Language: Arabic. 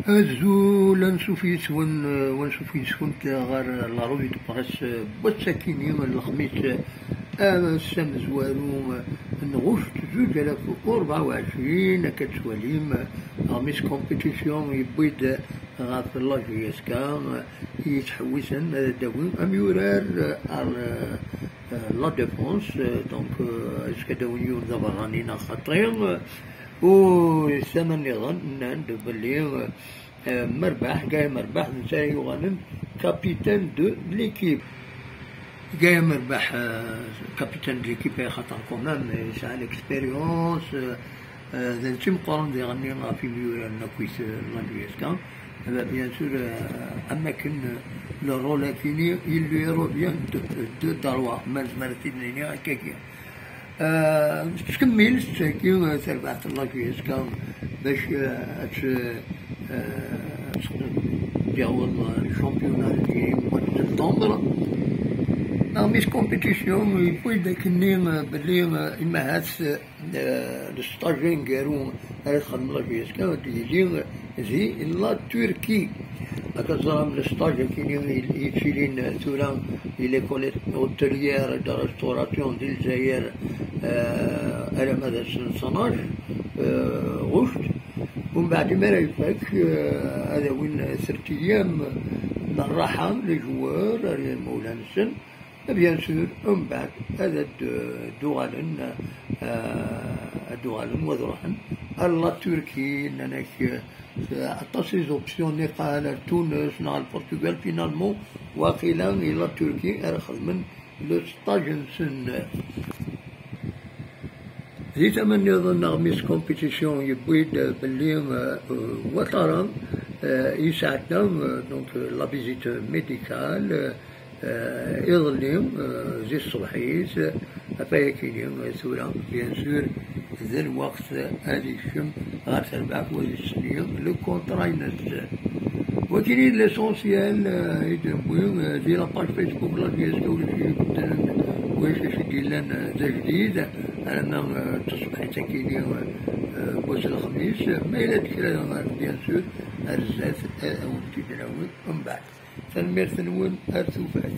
هزو لنشوفيت ونشوفيت كنت غير لاروي تبغيس بوساكيني من الخميس السام زوارو نغوش 2024 كتواليم ميس كومبيتيسيون يبيد غاف لاجيسكا يتحوسن داوي يورار لا ديفونس دونك اسكا داويو دابا غانينا خطير و ثمن يظن بلي مربح جاي مربح نساي غانم كابيتان دو ليكيب جاي مربح كابيتان دو ليكيب خاطر كومام يسعى ليكسبيريونس ذا نتيم قرن دي غني في ميو نكويس لانجويسكا بيان سور اماكن لو رول فيني يلو يرو بيان دو داروا مرتين ليني هكاكيا تكمل كي تربحت لاجيسكا باش تجاوز الشامبيونات في سبتمبر ميس كومبيتيسيون يبوي داك النيم بلي إما هاد الستاجين كارو هاد خدم لاجيسكا ديالي زي لا تركي هكذا من الستاج كاينين يتشيلين ثورا ليكول اوتيليير دو ريستوراسيون ديال الجزائر على مدى سنة 12 غشت ومن بعد ما يفك هذا وين 3 أيام من الراحة للجوار مولانا السن بيان سور ومن بعد هذا دوغالن وذروحن الله تركي ناناك عطا سي زوبسيون نقال تونس نا البرتغال فينالمون واقيلا الى تركي خدمن لو ستاج نسن زيت من يظن ميس كومبيتيسيون يبويد باللي وطرا يساعدنا دونك لا فيزيت ميديكال يظلم زي الصبحيس أفايا كاينين ثورا بيان سور ذا الوقت هادي الشم غير تربع في السنين لو كونترا ينزل وكاينين ليسونسيال يدموي دي لاباج فيسبوك لا ديالك واش يدير لنا ذا جديد أنا تصبح حتى كاينين بوس الخميس ما إلا تكرا بيان سور الزات أو تدراوي ومن بعد تنمير ثنون أرثوفات